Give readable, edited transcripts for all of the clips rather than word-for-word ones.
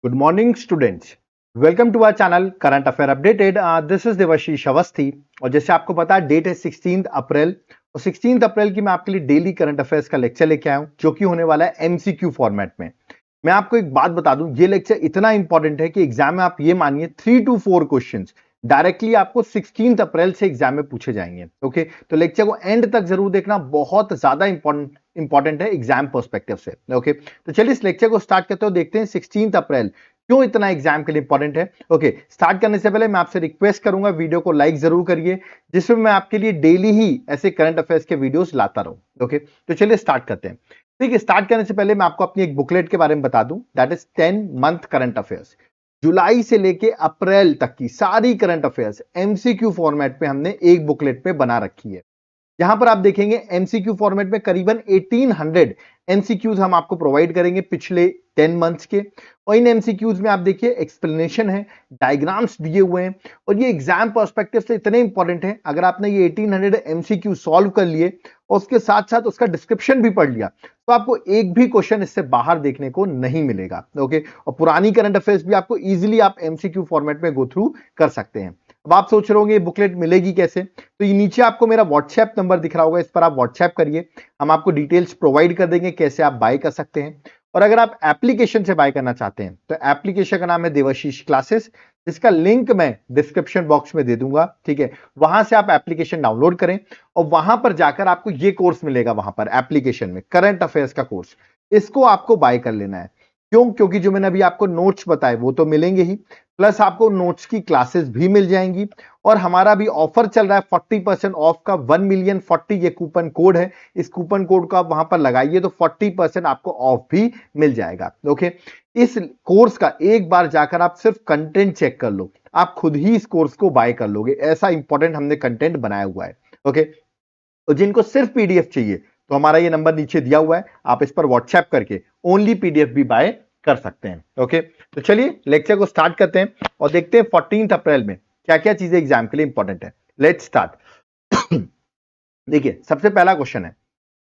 Good morning, students. Welcome to our channel Current Affair Updated. This is Debashish Awasthi और जैसे आपको पता है डेट है 16 अप्रैल और 16 अप्रैल की मैं आपके लिए डेली करंट अफेयर्स का लेक्चर लेके आया हूं जो कि होने वाला है एमसीक्यू फॉर्मेट में। मैं आपको एक बात बता दूं, ये लेक्चर इतना इंपॉर्टेंट है कि एग्जाम में आप ये मानिए 3 to 4 क्वेश्चंस डायरेक्टली आपको 16 अप्रैल से एग्जाम में पूछे जाएंगे। ओके, तो लेक्चर को एंड तक जरूर देखना, बहुत ज्यादा इंपॉर्टेंट है एग्जाम पर्सपेक्टिव से। ओके, तो चलिए इस लेक्चर को स्टार्ट करते हो, देखते हैं 16 अप्रैल क्यों इतना एग्जाम के लिए इंपॉर्टेंट है। ओके, स्टार्ट करने से पहले मैं आपसे रिक्वेस्ट करूंगा वीडियो को लाइक जरूर करिए, जिसमें मैं आपके लिए डेली ही ऐसे करंट अफेयर्स के वीडियोस लाता रहूं। ओके, तो चलिए स्टार्ट करते हैं। ठीक है, स्टार्ट करने से पहले मैं आपको अपनी एक बुकलेट के बारे में बता दूं, that is 10 month current affairs. जुलाई से लेके अप्रैल तक की सारी करंट अफेयर्स एमसीक्यू फॉर्मेट पे हमने एक बुकलेट पे बना रखी है। यहां पर आप देखेंगे एमसीक्यू फॉर्मेट में करीबन 1800 एमसीक्यूज हम आपको प्रोवाइड करेंगे पिछले 10 मंथ्स के, और इन एमसीक्यूज में आप देखिए एक्सप्लेनेशन है, डायग्राम्स दिए हुए हैं, और ये एग्जाम पर्सपेक्टिव से इतने इंपॉर्टेंट है। अगर आपने ये 1800 एमसीक्यू सॉल्व कर लिए और उसके साथ साथ उसका डिस्क्रिप्शन भी पढ़ लिया तो आपको एक भी क्वेश्चन इससे बाहर देखने को नहीं मिलेगा। ओके, और पुरानी करंट अफेयर्स भी आपको इजीली आप एमसीक्यू फॉर्मेट में गो थ्रू कर सकते हैं। अब आप सोच रहे होंगे ये बुकलेट मिलेगी कैसे, तो ये नीचे आपको मेरा व्हाट्सएप नंबर दिख रहा होगा, इस पर आप व्हाट्सएप करिए, हम आपको डिटेल्स प्रोवाइड कर देंगे कैसे आप बाय कर सकते हैं। और अगर आप एप्लीकेशन से बाय करना चाहते हैं तो एप्लीकेशन का नाम है देवाशीष क्लासेस, जिसका लिंक मैं डिस्क्रिप्शन बॉक्स में दे दूंगा। ठीक है, वहां से आप एप्लीकेशन डाउनलोड करें और वहां पर जाकर आपको ये कोर्स मिलेगा, वहां पर एप्लीकेशन में करंट अफेयर्स का कोर्स, इसको आपको बाय कर लेना है। क्यों? क्योंकि जो मैंने अभी आपको नोट्स बताए वो तो मिलेंगे ही, प्लस आपको नोट्स की क्लासेस भी मिल जाएंगी, और हमारा भी ऑफर चल रहा है 40% ऑफ का, 1,000,040 ये कूपन कोड है। इस कूपन कोड को आप वहां पर लगाइए तो 40% आपको ऑफ भी मिल जाएगा। ओके, इस कोर्स का एक बार जाकर आप सिर्फ कंटेंट चेक कर लो, आप खुद ही इस कोर्स को बाय कर लोगे, ऐसा इंपॉर्टेंट हमने कंटेंट बनाया हुआ है। ओके, तो जिनको सिर्फ पीडीएफ चाहिए तो हमारा ये नंबर नीचे दिया हुआ है, आप इस पर व्हाट्सएप करके ओनली पीडीएफ भी बाय कर सकते हैं। ओके, तो चलिए लेक्चर को स्टार्ट करते हैं और देखते हैं 14 अप्रैल में क्या क्या चीजें एग्जाम के लिए इंपॉर्टेंट है। Let's start. देखिए, सबसे पहला क्वेश्चन है,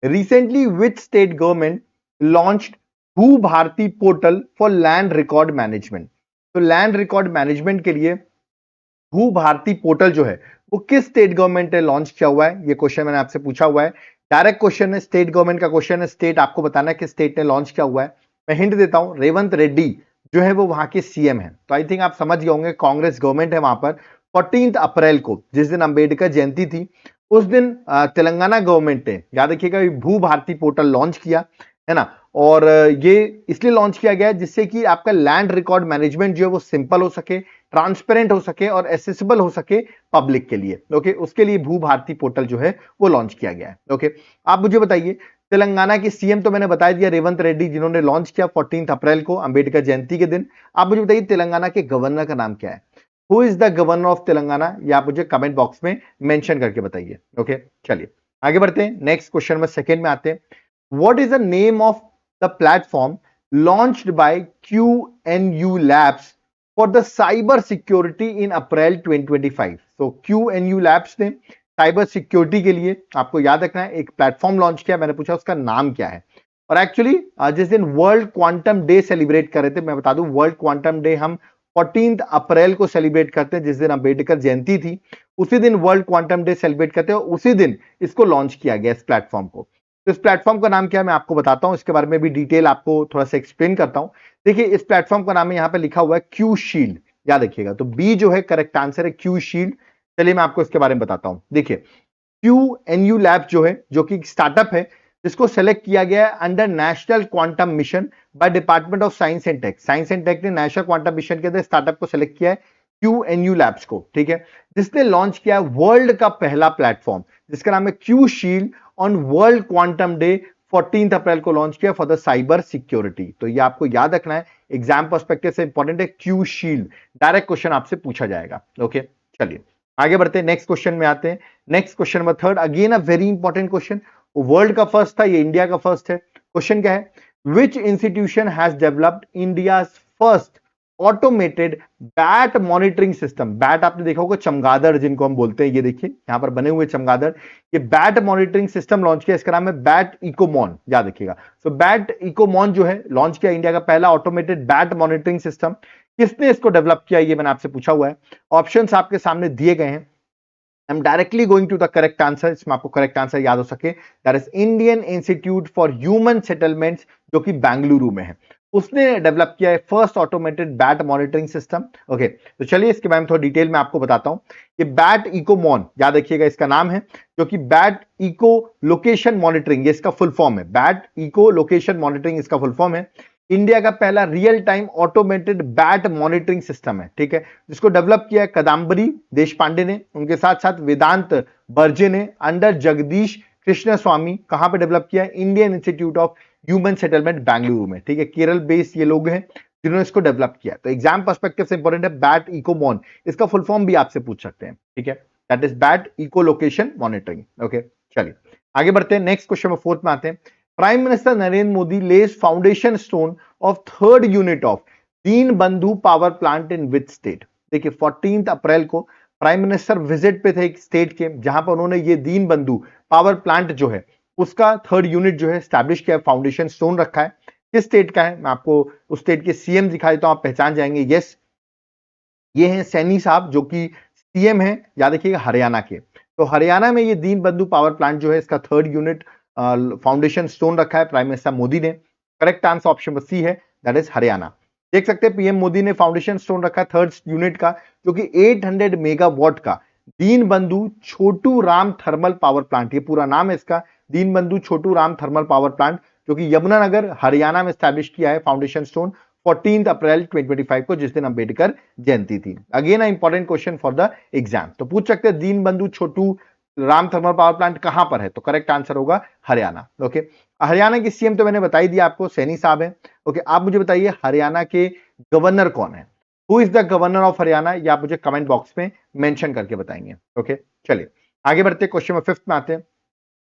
recently which state government launched Bhu Bharati portal for land record management. तो लैंड रिकॉर्ड मैनेजमेंट के लिए भू भारती पोर्टल जो है वो किस स्टेट गवर्नमेंट ने लॉन्च किया हुआ है, ये क्वेश्चन मैंने आपसे पूछा हुआ है। डायरेक्ट क्वेश्चन है, स्टेट गवर्नमेंट का क्वेश्चन है, स्टेट आपको बताना है कि स्टेट ने लॉन्च किया हुआ है। मैं हिंट देता हूं, रेवंत रेड्डी जो है वो वहां के सीएम है, तो आई थिंक आप समझ गए होंगे, कांग्रेस गवर्नमेंट है वहां पर। 14 अप्रैल को जिस दिन अंबेडकर जयंती थी उस दिन तेलंगाना गवर्नमेंट ने, याद रखिएगा, भू भारती पोर्टल लॉन्च किया है ना। और ये इसलिए लॉन्च किया गया जिससे कि आपका लैंड रिकॉर्ड मैनेजमेंट जो है वो सिंपल हो सके, ट्रांसपेरेंट हो सके और एसेसिबल हो सके पब्लिक के लिए। ओके, उसके लिए भू भारती पोर्टल जो है वो लॉन्च किया गया है। ओके, आप मुझे बताइए, तेलंगाना के सीएम तो मैंने बता दिया रेवंत रेड्डी, जिन्होंने लॉन्च किया 14 अप्रैल को अंबेडकर जयंती के दिन। आप मुझे बताइए तेलंगाना के गवर्नर का नाम क्या है, who is the governor of Telangana, ये आप मुझे कमेंट बॉक्स में मेंशन करके बताइए। ओके, चलिए आगे बढ़ते हैं, नेक्स्ट क्वेश्चन में सेकंड में आते हैं। What is the name of the platform launched by QNU labs for the cyber security in April 2025। तो QNU लैब्स ने साइबर सिक्योरिटी के लिए, आपको याद रखना है, एक प्लेटफॉर्म लॉन्च किया। मैंने पूछा उसका नाम क्या है, और एक्चुअली जिस दिन वर्ल्ड क्वांटम डे सेलिब्रेट कर रहे थे, मैं बता दूं वर्ल्ड क्वांटम डे हम 14 अप्रैल को सेलिब्रेट करते हैं, जिस दिन अंबेडकर जयंती थी उसी दिन वर्ल्ड क्वांटम डे सेलिब्रेट करते हैं, और उसी दिन इसको लॉन्च किया गया इस प्लेटफॉर्म को। तो इस प्लेटफॉर्म का नाम क्या है मैं आपको बताता हूं, इसके बारे में भी डिटेल आपको थोड़ा सा एक्सप्लेन करता हूं। देखिए, इस प्लेटफॉर्म का नाम है, यहां पे लिखा हुआ है क्यू शील्ड, याद रखिएगा, तो बी जो है करेक्ट आंसर है, क्यू शील्ड। चलिए मैं आपको इसके बारे में बताता हूं। देखिए, QNU लैब जो है, जो कि स्टार्टअप है जिसको सेलेक्ट किया गया है under national quantum mission by department of science and tech. Science and tech ने नेशनल क्वांटम मिशन के अंदर स्टार्टअप को सेलेक्ट किया है, QNU लैब्स को, ठीक है, जिसने लॉन्च किया है वर्ल्ड का पहला प्लेटफॉर्म जिसका नाम है Q shield on world quantum day 14 अप्रैल को लॉन्च किया फॉर द साइबर सिक्योरिटी। तो ये आपको याद रखना है, एग्जाम पर्सपेक्टिव से इंपॉर्टेंट है, क्यू शील्ड, डायरेक्ट क्वेश्चन आपसे पूछा जाएगा। ओके, चलिए आगे बढ़ते हैं, नेक्स्ट क्वेश्चन में आते हैं। Next question number third, again a very important question, world का फर्स्ट था, ये इंडिया का फर्स्ट है। क्वेश्चन क्या है, विच institution has developed India first automated bat monitoring system. Bat आपने देखा होगा, चमगादड़ जिनको हम बोलते हैं, ये देखिए यहां पर बने हुए चमगादड़, ये बैट मॉनिटरिंग सिस्टम लॉन्च किया, इसका नाम है बैट इकोमॉन, याद रखिएगा। सो बैट इकोमॉन जो है लॉन्च किया, इंडिया का पहला ऑटोमेटेड बैट मॉनिटरिंग सिस्टम। किसने इसको डेवलप किया, ये मैंने आपसे पूछा हुआ है। ऑप्शंस आपके सामने दिए गए हैं। I am directly going to the correct answer, इसमें आपको करेक्ट आंसर याद हो सके, that is Indian Institute for Human Settlements, जो कि बेंगलुरु में है। उसने डेवलप किया है first automated bat monitoring system. Okay, तो चलिए इसके बारे में थोड़ा डिटेल में आपको बताता हूं। ये बैट इकोमॉन, याद रखिएगा इसका नाम है, जो कि बैट इको लोकेशन मॉनिटरिंग, ये इसका फुल फॉर्म है। बैट इको लोकेशन मॉनिटरिंग इसका फुल फॉर्म है। इंडिया का पहला real time automated bat monitoring system है, ठीक है, जिसको डेवलप किया है कदम्बरी देश पांडे ने, उनके साथ साथ वेदांत बर्जे ने, अंडर जगदीश कृष्ण स्वामी। कहां पे डेवलप किया है? Indian institute of human settlement Bengaluru में, ठीक है, केरल बेस्ड ये लोग हैं जिन्होंने इसको डेवलप किया। तो एग्जाम पर्सपेक्टिव से इंपॉर्टेंट है बैट इकोमॉन, इसका फुल फॉर्म भी आपसे पूछ सकते हैं, ठीक है, that is bat echolocation monitoring. Okay, चलिए आगे बढ़ते हैं, नेक्स्ट क्वेश्चन नंबर 4 में आते हैं। Prime minister Narendra Modi lays foundation stone of third unit of Deen Bandhu power plant in which state? देखिए 14 अप्रैल को प्राइम मिनिस्टर विजिट पे थे एक स्टेट के, जहां पर उन्होंने ये दीन बंधु पावर प्लांट जो है उसका थर्ड यूनिट जो है स्टैब्लिश किया, फाउंडेशन स्टोन रखा है। किस स्टेट का है? मैं आपको उस स्टेट के सीएम दिखा देता हूं, आप पहचान जाएंगे। यस, ये हैं सैनी साहब, जो कि सीएम है, याद रखिएगा, हरियाणा के। तो हरियाणा में ये दीन बंधु पावर प्लांट जो है इसका थर्ड यूनिट फाउंडेशन स्टोन रखा है प्राइम मिनिस्टर मोदी ने। Correct answer option number C है, दैट इज हरियाणा। देख सकते हैं पीएम मोदी ने फाउंडेशन स्टोन रखा थर्ड यूनिट का, जो कि 800 मेगावाट का दीन बंधु Chhotu Ram thermal power plant, ये पूरा नाम है इसका, दीन बंधु Chhotu Ram thermal power plant, जो कि यमुनानगर हरियाणा में स्टैब्लिश किया है फाउंडेशन स्टोन 14 अप्रैल 2025 को, जिस दिन अंबेडकर जयंती थी। Again important question for the exam. तो पूछ सकते हैं दीन बंधु Chhotu Ram thermal power plant कहां पर है? तो करेक्ट आंसर होगा हरियाणा। ओके, हरियाणा की सीएम तो मैंने बता ही दिया आपको, सैनी साहब है। ओके, आप मुझे बताइए हरियाणा के गवर्नर कौन है? Who is the governor of Haryana? ये आप मुझे कमेंट बॉक्स में मेंशन करके बताएंगे। ओके, चलिए आगे बढ़ते हैं, क्वेश्चन नंबर 5 में आते हैं।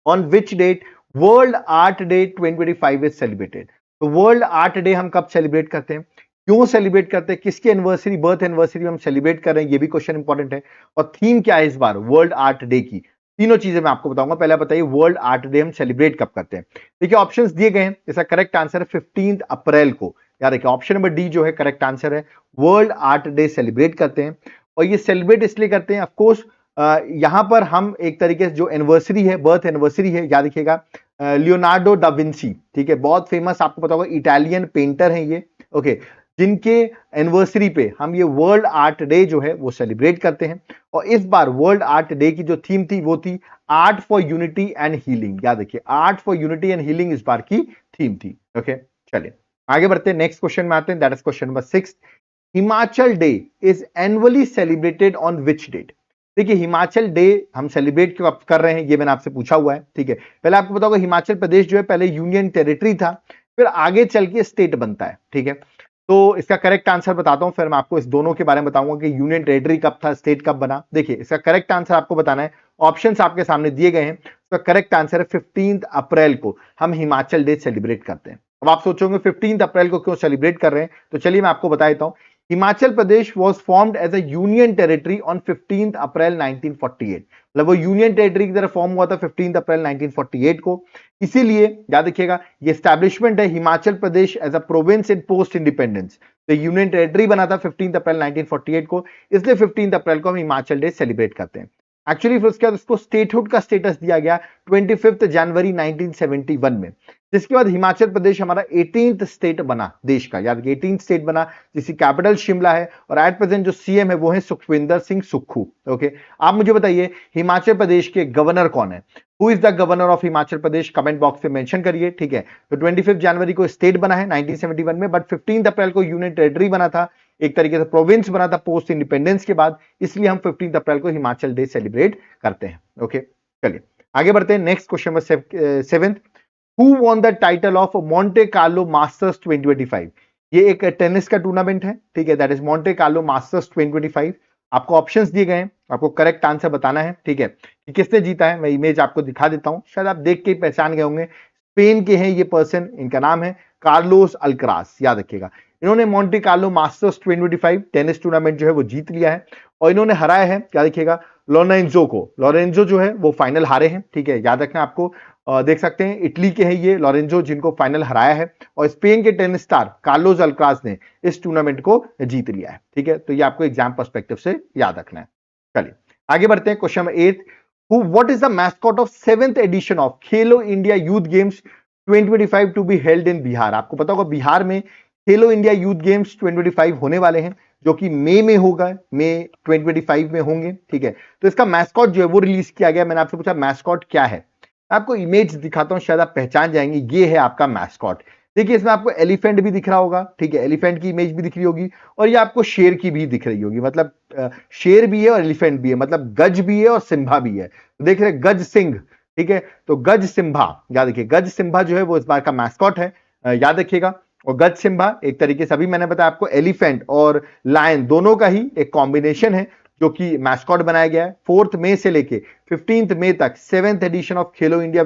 On which date world art day 2025 is celebrated? तो वर्ल्ड आर्ट डे हम कब सेलिब्रेट करते हैं, क्यों सेलिब्रेट करते हैं, किसकी एनिवर्सरी, बर्थ एनिवर्सरी हम सेलिब्रेट कर रहे हैं, ये भी क्वेश्चन इंपॉर्टेंट है। और थीम क्या है इस बार वर्ल्ड आर्ट डे की? तीनों चीजें मैं आपको बताऊंगा। पहले बताइए वर्ल्ड आर्ट डे हम सेलिब्रेट कब करते हैं। देखिए ऑप्शंस दिए गए हैं, इसका करेक्ट आंसर है 15 अप्रैल को। याद रखिए ऑप्शन नंबर डी जो है करेक्ट आंसर है, वर्ल्ड आर्ट डे सेलिब्रेट करते हैं। और ये सेलिब्रेट इसलिए करते हैं, ऑफकोर्स यहां पर हम एक तरीके से जो एनिवर्सरी है, बर्थ एनिवर्सरी है, याद रखिएगा लियोनार्डो दा विंसी, ठीक है, बहुत फेमस, आपको पता होगा इटालियन पेंटर हैं ये। ओके, जिनके एनिवर्सरी पे हम ये वर्ल्ड आर्ट डे जो है वो सेलिब्रेट करते हैं। और इस बार वर्ल्ड आर्ट डे की जो थीम थी वो थी art for unity and healing. याद रखिए art for unity and healing इस बार की थीम थी। ओके, चलिए आगे बढ़ते हैं, नेक्स्ट क्वेश्चन में आते हैं, that is question number 6। Himachal day is annually celebrated on which date? देखिए हिमाचल डे हम सेलिब्रेट क्यों कर रहे हैं, ये मैंने आपसे पूछा हुआ है, ठीक है। पहले आपको पता होगा हिमाचल प्रदेश जो है पहले यूनियन टेरिटरी था, फिर आगे चल के स्टेट बनता है, ठीक है। तो इसका करेक्ट आंसर बताता हूं, फिर मैं आपको इस दोनों के बारे में बताऊंगा कि यूनियन टेरिटरी कब था, स्टेट कब बना। देखिए इसका करेक्ट आंसर आपको बताना है, ऑप्शंस आपके सामने दिए गए हैं। इसका करेक्ट आंसर है 15 अप्रैल को हम हिमाचल डे सेलिब्रेट करते हैं। अब आप सोचोगे 15 अप्रैल को क्यों सेलिब्रेट कर रहे हैं, तो चलिए मैं आपको बता देता हूं। Himachal Pradesh was formed as a union territory on 15 April 1948, मतलब वो यूनियन टेरिटरी की तरह फॉर्म हुआ था 15 अप्रैल 1948 को। इसीलिए याद रखिएगा ये एस्टैब्लिशमेंट है Himachal Pradesh as a province in post independence, तो यूनियन टेरिटरी बना था 15 अप्रैल 1948 को, इसलिए 15 अप्रैल को हम हिमाचल डे सेलिब्रेट करते हैं। एक्चुअली फिर उसके बाद उसको स्टेटहुड का स्टेटस दिया गया 25 जनवरी 1971 में, जिसके बाद हिमाचल प्रदेश हमारा 18th स्टेट बना देश का, याद रखिए 18th स्टेट बना, जिसकी कैपिटल शिमला है। और एट प्रेजेंट जो सीएम है वो है सुखविंदर सिंह सुक्खू। ओके, आप मुझे बताइए हिमाचल प्रदेश के गवर्नर कौन है, who is the governor of Himachal Pradesh, comment box में मेंशन करिए, ठीक है। तो 25 जनवरी को स्टेट बना है 1971 में, बट 15 अप्रैल को यूनियन टेरिटरी बना था, एक तरीके से प्रोविंस बना था पोस्ट इंडिपेंडेंस के बाद, इसलिए हम 15 अप्रैल को हिमाचल डे सेलिब्रेट करते हैं। ओके, चलिए आगे बढ़ते हैं, next question number 7। Who won the title of Monte Carlo Masters 2025? ये एक टेनिस का टूर्नामेंट है, ठीक है, that is Monte Carlo masters 2025। आपको ऑप्शंस दिए गए हैं, आपको करेक्ट आंसर बताना है, ठीक है, कि किसने जीता है। मैं इमेज आपको दिखा देता हूं, शायद आप देख के ही पहचान गए होंगे। स्पेन के हैं ये पर्सन, इनका नाम है कार्लोस अल्करास, याद रखिएगा। इन्होंने Monte Carlo masters 2025 tennis tournament जो है वो जीत लिया है और इन्होंने हराया है, क्या देखिएगा, लोरेंजो को। लोरेंजो जो है वो फाइनल हारे हैं, ठीक है, याद रखना आपको। देख सकते हैं इटली के हैं ये लोरेंजो, जिनको फाइनल हराया है, और स्पेन के टेनिस स्टार कार्लोस अल्काराज ने इस टूर्नामेंट को जीत लिया है, ठीक है। तो ये आपको एग्जाम पर्सपेक्टिव से याद रखना है। चलिए आगे बढ़ते हैं, question number 8, what is the mascot of 7th edition of Khelo India youth games 2025 to be held in Bihar. आपको पता होगा बिहार में खेलो इंडिया यूथ गेम्स 2025 होने वाले हैं, जो कि मई में होगा, मई 2025 में होंगे, ठीक है। तो इसका मैस्कॉट जो है वो रिलीज किया गया। मैंने आपसे पूछा मैस्कॉट क्या है, आपको इमेज दिखाता हूं, शायद आप पहचान जाएंगे। ये है आपका मैस्कॉट। देखिए इसमें आपको एलिफेंट भी दिख रहा होगा, ठीक है, एलिफेंट की इमेज भी दिख रही होगी, और ये आपको शेर की भी दिख रही होगी। मतलब शेर भी है और एलिफेंट भी है, मतलब गज भी है और सिम्भा भी है। तो देख रहे गज सिंह, ठीक है, तो गज सिम्भा, याद रखिए गज सिम्भा जो है वो इस बार का मैस्कॉट है, याद रखिएगा। और गज सिम्भा एक तरीके से अभी मैंने बताया आपको एलिफेंट और लायन दोनों का ही एक कॉम्बिनेशन है, जो कि मैस्कॉट बनाया गया है। 4 मई से लेके 15 मई तक 7th edition of Khelo India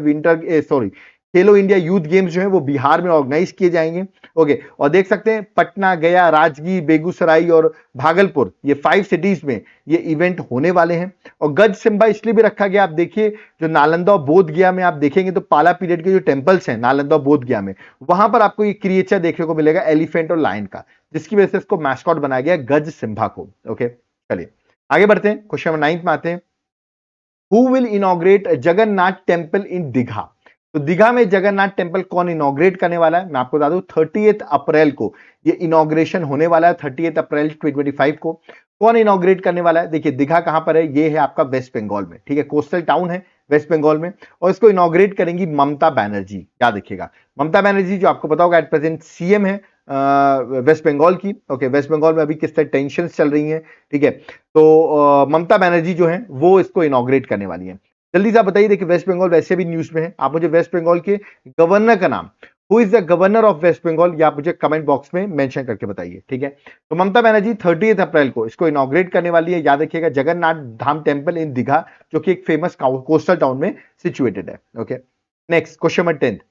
Khelo India youth games जो है वो बिहार में ऑर्गेनाइज किए जाएंगे, ओके। और देख सकते हैं पटना, गया, राजगीर, बेगूसराय और भागलपुर, ये 5 सिटीज में ये इवेंट होने वाले हैं। और गज सिम्बा इसलिए भी रखा गया, आप देखिए जो नालंदा और बोध गया में आप देखेंगे तो पाला पीरियड के जो टेम्पल्स हैं नालंदा और बोध गया में, वहां पर आपको ये क्रिएचर देखने को मिलेगा एलिफेंट और लायन का, जिसकी वजह से इसको मैस्कॉट बनाया गया गज सिम्बा को, ओके। चलिए आगे बढ़ते हैं, क्वेश्चन नंबर 9 में आते हैं। Who will inaugurate Jagannath temple in Digha. तो दीघा में जगन्नाथ टेम्पल कौन इनॉग्रेट करने वाला है, मैं आपको बता दूं 30 अप्रैल को ये इनॉग्रेशन होने वाला है। 30 अप्रैल 2025 को कौन इनॉग्रेट करने वाला है। देखिए दीघा कहां पर है, ये है आपका वेस्ट बंगाल में, ठीक है, कोस्टल टाउन है वेस्ट बंगाल में, और इसको इनॉग्रेट करेंगी ममता बनर्जी, याद रखिएगा। ममता बनर्जी जो आपको पता होगा एट प्रेजेंट सीएम है वेस्ट बंगाल की, ओके। वेस्ट बंगाल में अभी किस तरह टेंशन चल रही हैं, ठीक है। तो ममता बनर्जी जो है वो इसको इनॉग्रेट करने वाली है। जल्दी से आप बताइए, देखिए वेस्ट बंगाल वैसे भी न्यूज में है, आप मुझे वेस्ट बंगाल के गवर्नर का नाम, who is the governor of West Bengal, या आप मुझे कमेंट बॉक्स में मेंशन करके बताइए, ठीक है। तो ममता बनर्जी 30 अप्रैल को इसको इनॉग्रेट करने वाली है, याद रखिएगा जगन्नाथ धाम टेम्पल इन दीघा, जो कि एक फेमस कोस्टल टाउन में सिचुएटेड है, okay. Next question number 10,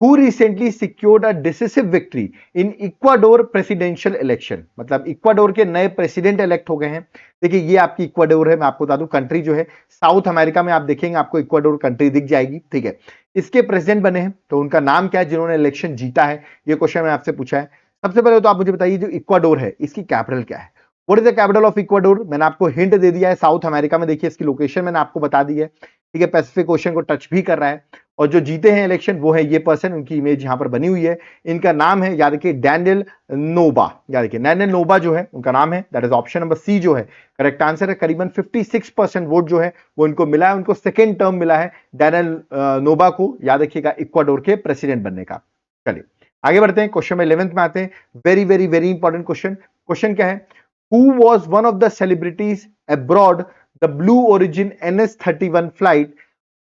who recently secured a decisive victory in Ecuador presidential election. मतलब इक्वाडोर के नए प्रेसिडेंट इलेक्ट हो गए हैं। देखिए ये आपकी इक्वाडोर है, मैं आपको बता दूं कंट्री जो है साउथ अमेरिका में, आप देखेंगे आपको इक्वाडोर कंट्री दिख जाएगी, ठीक है। इसके प्रेसिडेंट बने हैं, तो उनका नाम क्या है जिन्होंने इलेक्शन जीता है, ये क्वेश्चन मैंने आपसे पूछा है। सबसे पहले तो आप मुझे बताइए जो इक्वाडोर है इसकी कैपिटल क्या है। What is the capital of Ecuador, मैंने आपको हिंट दे दिया है, साउथ अमेरिका में। देखिए इसकी लोकेशन मैंने आपको बता दी है, ठीक है, पैसिफिक ओशन को टच भी कर रहा है। और जो जीते हैं इलेक्शन वो है ये पर्सन, उनकी इमेज यहां पर बनी हुई है। इनका नाम है, याद रखिए डैनियल नोबा, याद रखिए डैनियल नोबा जो है उनका नाम है, that is option number C जो है करेक्ट आंसर है। करीबन 56% वोट जो है वो इनको मिला है, उनको सेकेंड टर्म मिला है डैनियल नोबा को, याद रखिएगा इक्वाडोर के प्रेसिडेंट बनने का। चलिए आगे बढ़ते हैं, क्वेश्चन में 11th में आते हैं। Very very very important question. Question क्या है, who was one of the celebrities abroad the blue origin NS-31 flight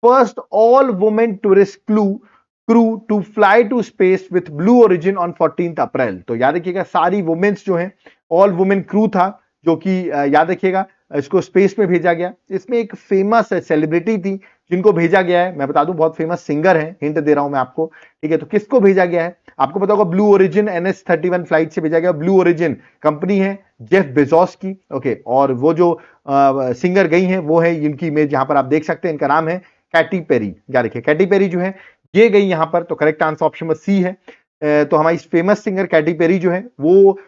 first all women tourist crew to fly to space with blue origin on 14th अप्रैल। तो याद रखिएगा सारी women's जो हैं all women crew था, जो कि याद रखिएगा इसको स्पेस में भेजा गया। इसमें एक फेमस सेलिब्रिटी थी जिनको भेजा गया है, मैं बता दूं बहुत फेमस सिंगर है, हिंट दे रहा हूं मैं आपको, ठीक है। तो किसको भेजा गया है, आपको पता होगा ब्लू ओरिजिन NS-31 फ्लाइट से भेजा गया। ब्लू ओरिजिन कंपनी है जेफ बेजोस की, ओके। और वो जो सिंगर गई हैं वो है, इनकी इमेज यहां पर आप देख सकते हैं, इनका नाम है कैटी पेरी, याद रखिए कैटी पेरी जो है ये गई यहां पर। तो correct answer option number C है। तो हमारी फेमस सिंगर कैटी पेरी जो है वो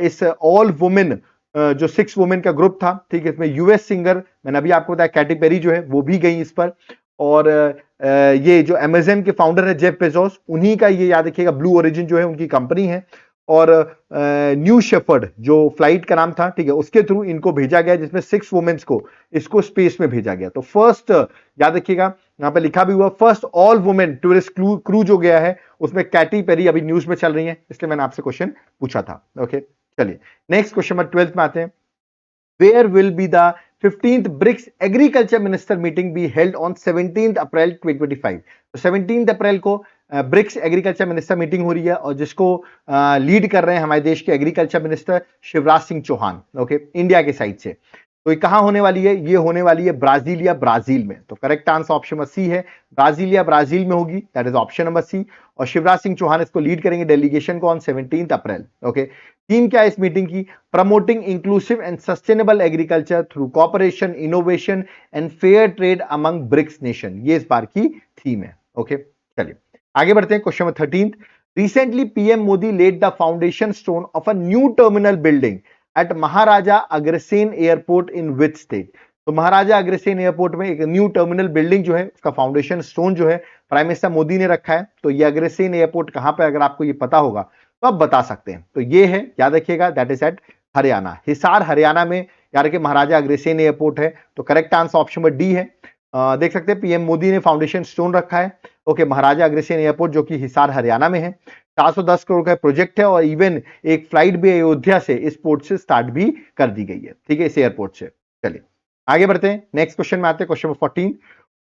इस ऑल वुमेन जो 6 वुमेन का ग्रुप था, ठीक है, इसमें यूएस सिंगर मैंने अभी आपको बताया कैटी पेरी जो है वो भी गई इस पर। और ये जो अमेज़न के फाउंडर है जेफ बेजोस, उन्हीं का ये याद रखिएगा ब्लू ओरिजिन जो है उनकी कंपनी है। और न्यू शेफर्ड जो फ्लाइट का नाम था, ठीक है, उसके थ्रू इनको भेजा गया, जिसमें 6 वुमेन्स को इसको स्पेस में भेजा गया। तो फर्स्ट याद रखिएगा यहां पे लिखा भी हुआ first all women tourist crew जो गया है उसमें कैटी पेरी अभी न्यूज में चल रही है, इसलिए मैंने आपसे क्वेश्चन पूछा था, ओके। चलिए नेक्स्ट क्वेश्चन नंबर 12 में आते हैं। Where will be the 15th BRICS agriculture minister meeting be held on 17th April 2025। तो 17th अप्रैल को ब्रिक्स एग्रीकल्चर मिनिस्टर मीटिंग हो रही है, और जिसको लीड कर रहे हैं हमारे देश के agriculture minister Shivraj Singh Chouhan, okay, India के साइड से। तो ये कहां होने वाली है? ये होने वाली है ब्राजीलिया ब्राजील में। तो correct answer option number C है, ब्राजीलिया ब्राजील में होगी, that is option number C. और शिवराज सिंह चौहान इसको लीड करेंगे डेलीगेशन को ऑन 17 अप्रैल। ओके, थीम क्या है इस मीटिंग की? Promoting inclusive and sustainable agriculture through cooperation, innovation and fair trade among BRICS nation, ये इस बार की थीम है। ओके, चलिए आगे बढ़ते हैं। Question number 13, recently PM Modi led the foundation stone of a new terminal building at Maharaja Agrasen airport in which state? तो Maharaja Agrasen airport में एक न्यू टर्मिनल बिल्डिंग जो है उसका फाउंडेशन स्टोन जो है प्राइम मिनिस्टर मोदी ने रखा है। तो ये अग्रसेन एयरपोर्ट कहां पे, अगर आपको ये पता होगा तो आप बता सकते हैं। तो ये है, याद रखिएगा, that is at Haryana, Hisar Haryana में यार के महाराजा अग्रसेन एयरपोर्ट है। तो correct answer option number D है। देख सकते हैं पीएम मोदी ने फाउंडेशन स्टोन रखा है। ओके, महाराजा अग्रसेन एयरपोर्ट जो कि हिसार हरियाणा में है। 410 करोड़ का प्रोजेक्ट है और इवन एक फ्लाइट भी अयोध्या से इस पोर्ट से स्टार्ट भी कर दी गई है, ठीक है, इस एयरपोर्ट से। चलिए आगे बढ़ते हैं, नेक्स्ट क्वेश्चन में आते हैं। Question number 14,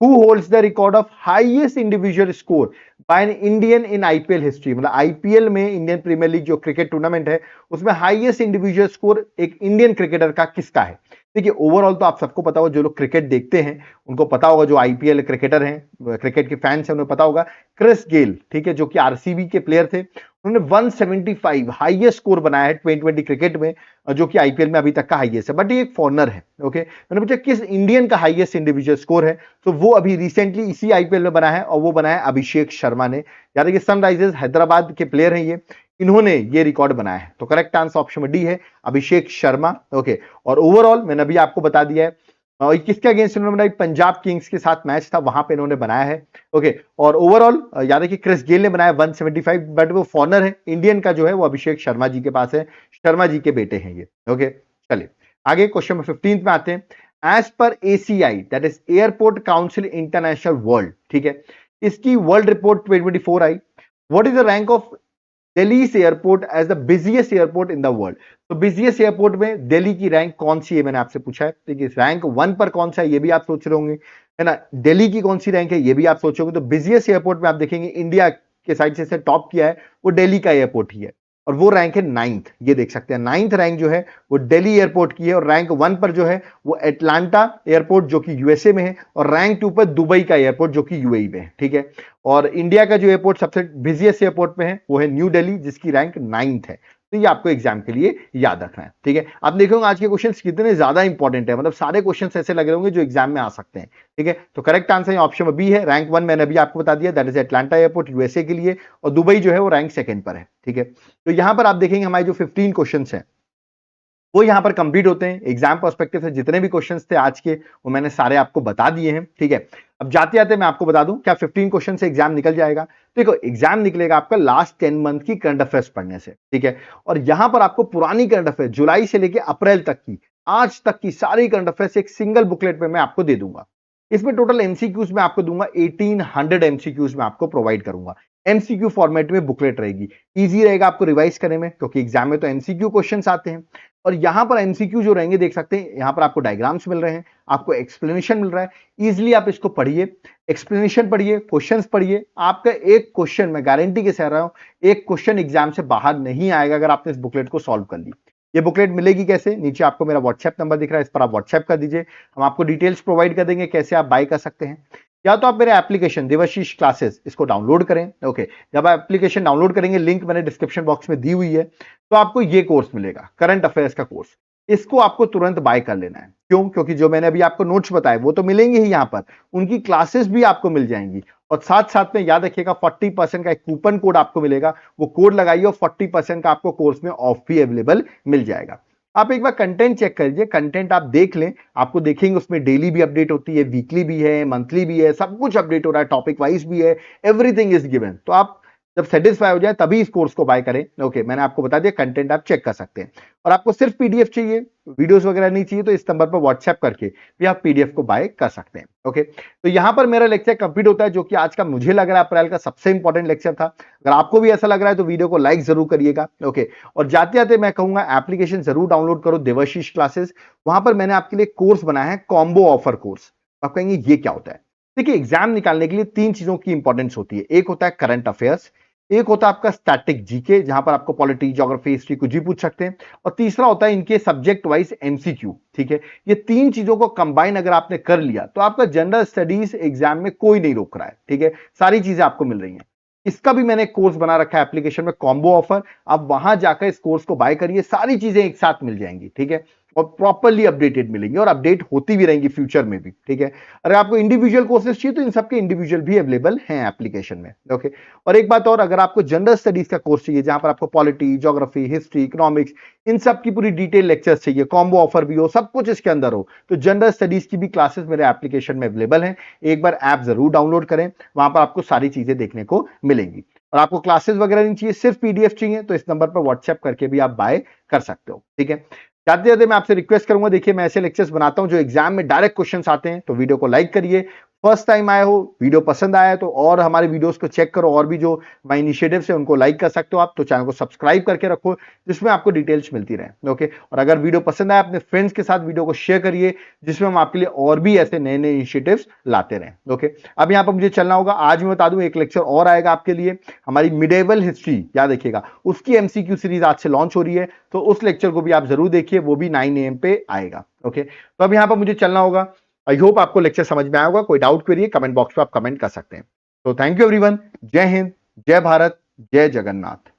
who holds the record of highest individual score bye an Indian in IPL history? मतलब आईपीएल में, इंडियन प्रीमियर लीग जो क्रिकेट टूर्नामेंट है, उसमें हाईएस्ट इंडिविजुअल स्कोर एक इंडियन क्रिकेटर का किसका है? देखिए ओवरऑल तो आप सबको पता होगा, जो लोग क्रिकेट देखते हैं उनको पता होगा, जो आईपीएल क्रिकेटर हैं, क्रिकेट के फैंस हैं, उन्हें पता होगा, क्रिस गेल, ठीक है, जो कि आरसीबी के प्लेयर थे। उन्होंने 175 हाईएस्ट स्कोर बनाया है 2020 क्रिकेट में, जो कि आईपीएल में अभी तक का हाईएस्ट है। बट ये एक फॉरनर है। ओके, मैंने पूछा किस इंडियन का हाईएस्ट इंडिविजुअल स्कोर है, तो वो अभी रिसेंटली इसी आईपीएल में बना है और वो बना है अभिषेक शर्मा ने। याद है कि सनराइजर्स हैदराबाद के प्लेयर हैं ये, इन्होंने ये रिकॉर्ड बनाया है। तो करेक्ट आंसर ऑप्शन में डी है, अभिषेक शर्मा। ओके, और ओवरऑल मैंने अभी आपको बता दिया है और किसके अगेंस्ट इन्होंने बनाई, पंजाब किंग्स के साथ मैच था, वहां पे इन्होंने बनाया है। ओके, और ओवरऑल याद है कि क्रिस गेल ने बनाया 175, बट वो फॉरनर है, इंडियन का जो है वो अभिषेक शर्मा जी के पास है, शर्मा जी के बेटे हैं ये। ओके, चलिए आगे क्वेश्चन नंबर 15 में आते हैं। एज पर ACI, that is airport council international world, ठीक है, इसकी वर्ल्ड रिपोर्ट 2024 आई। What is the rank of Delhi airport as the busiest airport in the world? तो बिजिएस्ट एयरपोर्ट में दिल्ली की रैंक कौन सी है, मैंने आपसे पूछा है। देखिए रैंक 1 पर कौन सा है ये भी आप सोच रहे होंगे, है ना, दिल्ली की कौन सी रैंक है ये भी आप सोचोगे। तो बिजिएस्ट एयरपोर्ट में आप देखेंगे इंडिया के साइड से टॉप किया है वो दिल्ली का एयरपोर्ट ही है और वो रैंक है 9th। ये देख सकते हैं 9th रैंक जो है वो दिल्ली एयरपोर्ट की है और रैंक 1 पर जो है वो एटलांटा एयरपोर्ट जो कि यूएसए में है और रैंक 2 पर दुबई का एयरपोर्ट जो कि यूएई में है, ठीक है। और इंडिया का जो एयरपोर्ट सबसे बिजिएस्ट एयरपोर्ट में है वो है न्यू दिल्ली जिसकी रैंक 9th है। तो ये आपको एग्जाम के लिए याद रखना है, ठीक है। आप देखोगे आज के क्वेश्चंस कितने ज्यादा इंपॉर्टेंट है, मतलब सारे क्वेश्चंस ऐसे लग रहे होंगे जो एग्जाम में आ सकते हैं, ठीक है। तो करेक्ट आंसर ऑप्शन बी है, रैंक 1 मैंने अभी आपको बता दिया, that is Atlanta airport USA के लिए, और दुबई जो है वो रैंक 2nd पर है, ठीक है। तो यहां पर आप देखेंगे हमारे जो 15 क्वेश्चंस हैं वो यहां पर कंप्लीट होते हैं। एग्जाम पर्सपेक्टिव से जितने भी क्वेश्चंस थे आज के वो मैंने सारे आपको बता दिए हैं, ठीक है। अब जाते जाते मैं आपको बता दूं क्या 15 क्वेश्चन से एग्जाम निकल जाएगा? देखो एग्जाम निकलेगा आपका लास्ट 10 मंथ की करंट अफेयर्स पढ़ने से, ठीक है। और यहां पर आपको पुरानी करंट अफेयर जुलाई से लेकर अप्रैल तक की, आज तक की सारी करंट अफेयर्स एक सिंगल बुकलेट में मैं आपको दे दूंगा। इसमें टोटल एमसीक्यूज में आपको दूंगा 1800 एमसीक्यूज में आपको प्रोवाइड करूंगा। एमसीक्यू फॉर्मेट में बुकलेट रहेगी, इजी रहेगा आपको रिवाइज करने में क्योंकि एग्जाम में तो एमसीक्यू क्वेश्चंस आते हैं। और यहां पर एमसीक्यू जो रहेंगे देख सकते हैं, यहां पर आपको डायग्राम्स मिल रहे हैं, आपको एक्सप्लेनेशन मिल रहा है, इजीली आप इसको पढ़िए, एक्सप्लेनेशन पढ़िए, क्वेश्चंस पढ़िए। आपका एक क्वेश्चन, मैं गारंटी के साथ रहा हूं, एक क्वेश्चन एग्जाम से बाहर नहीं आएगा अगर आपने इस बुकलेट को सॉल्व कर ली। ये बुकलेट मिलेगी कैसे? नीचे आपको मेरा व्हाट्सएप नंबर दिख रहा है, इस पर आप व्हाट्सएप कर दीजिए, हम आपको डिटेल्स प्रोवाइड कर देंगे कैसे आप बाय कर सकते हैं। या तो आप मेरे एप्लीकेशन देवाशीष क्लासेस इसको डाउनलोड करें। ओके, जब आप एप्लीकेशन डाउनलोड करेंगे, लिंक मैंने डिस्क्रिप्शन बॉक्स में दी हुई है, तो आपको ये कोर्स मिलेगा, करंट अफेयर्स का कोर्स। इसको आपको तुरंत बाय कर लेना है। क्यों? क्योंकि जो मैंने अभी आपको नोट्स बताए वो तो मिलेंगे ही, यहां पर उनकी क्लासेस भी आपको मिल जाएंगी। और साथ साथ में याद रखिएगा 40% का एक कूपन कोड आपको मिलेगा, वो कोड लगाइए और 40% का आपको कोर्स में ऑफ भी अवेलेबल मिल जाएगा। आप एक बार कंटेंट चेक करिए, कंटेंट आप देख लें, आपको देखेंगे उसमें डेली भी अपडेट होती है, वीकली भी है, मंथली भी है, सब कुछ अपडेट हो रहा है, टॉपिक वाइज भी है, एवरीथिंग इज गिवन। तो आप जब सेटिस्फाई हो जाए तभी इस कोर्स को बाय करें। ओके, मैंने आपको बता दिया, कंटेंट आप चेक कर सकते हैं। और आपको सिर्फ पीडीएफ चाहिए, वीडियोस वगैरह नहीं चाहिए, तो इस नंबर पर व्हाट्सएप करके भी आप पीडीएफ को बाय कर सकते हैं। ओके, तो यहां पर मेरा लेक्चर कंप्लीट होता है, जो कि आज का मुझे लग रहा है अप्रैल का सबसे इंपॉर्टेंट लेक्चर था। अगर आपको भी ऐसा लग रहा है तो वीडियो को लाइक जरूर करिएगा। ओके, और जाते जाते मैं कहूंगा एप्लीकेशन जरूर डाउनलोड करो, देवाशीष क्लासेस। वहां पर मैंने आपके लिए कोर्स बनाया है, कॉम्बो ऑफर कोर्स। आप कहेंगे ये क्या होता है? देखिए एग्जाम निकालने के लिए 3 चीजों की इंपॉर्टेंस होती है। एक होता है करंट अफेयर्स, एक होता है आपका स्टैटिक जीके, जहां पर आपको पॉलिटी, ज्योग्राफी, हिस्ट्री कुछ भी पूछ सकते हैं, और तीसरा होता है इनके सब्जेक्ट वाइज एमसीक्यू। ठीक है, ये तीन चीजों को कंबाइन अगर आपने कर लिया तो आपका जनरल स्टडीज एग्जाम में कोई नहीं रोक रहा है। ठीक है, सारी चीजें आपको मिल रही हैं। इसका भी मैंने कोर्स बना रखा है एप्लीकेशन में, कॉम्बो ऑफर। आप वहां जाकर इस कोर्स को बाय करिए, सारी चीजें एक साथ मिल जाएंगी। ठीक है, और प्रॉपरली अपडेटेड मिलेंगी, और अपडेट होती भी रहेंगी फ्यूचर में भी। ठीक है, अगर आपको इंडिविजुअल कोर्सेज चाहिए तो इन सबके इंडिविजुअल भी अवेलेबल हैं एप्लीकेशन में। ओके, और एक बात और, अगर आपको जनरल स्टडीज का कोर्स चाहिए जहां पर आपको पॉलिटी, ज्योग्राफी, हिस्ट्री, इकोनॉमिक्स, इन सब की पूरी डिटेल लेक्चर्स चाहिए, कॉम्बो ऑफर भी हो, सब कुछ इसके अंदर हो, तो जनरल स्टडीज की भी क्लासेस मेरे एप्लीकेशन में अवेलेबल हैं। एक बार ऐप जरूर डाउनलोड करें, वहां पर आपको सारी चीजें देखने को मिलेंगी। और आपको क्लासेस वगैरह नहीं चाहिए, सिर्फ पीडीएफ चाहिए, तो इस नंबर पर व्हाट्सएप करके भी आप बाय कर सकते हो। ठीक है, जाते जाते मैं आपसे रिक्वेस्ट करूंगा, देखिए मैं ऐसे लेक्चर्स बनाता हूं जो एग्जाम में डायरेक्ट क्वेश्चंस आते हैं, तो वीडियो को लाइक करिए। फर्स्ट टाइम आए हो, वीडियो पसंद आया है तो और हमारे वीडियोस को चेक करो, और भी जो माय इनिशिएटिव्स है उनको लाइक कर सकते हो आप, तो चैनल को सब्सक्राइब करके रखो जिसमें आपको डिटेल्स मिलती रहे। ओके, और अगर वीडियो पसंद आया अपने फ्रेंड्स के साथ वीडियो को शेयर करिए, जिसमें हम आपके लिए और भी ऐसे नए नए इनिशिएटिव्स लाते रहें। ओके, अब यहाँ पर मुझे चलना होगा। आज मैं बता दूं एक लेक्चर और आएगा आपके लिए, हमारी मिडेवल हिस्ट्री, याद रखिएगा, उसकी एमसीक्यू सीरीज आज से लॉन्च हो रही है, तो उस लेक्चर को भी आप जरूर देखिए, वो भी 9 AM पे आएगा। ओके, तो अब यहां पर मुझे चलना होगा। आई होप आपको लेक्चर समझ में आया होगा। कोई डाउट क्वेरी कमेंट बॉक्स पे आप कमेंट कर सकते हैं। तो थैंक यू एवरीवन, जय हिंद, जय भारत, जय जगन्नाथ।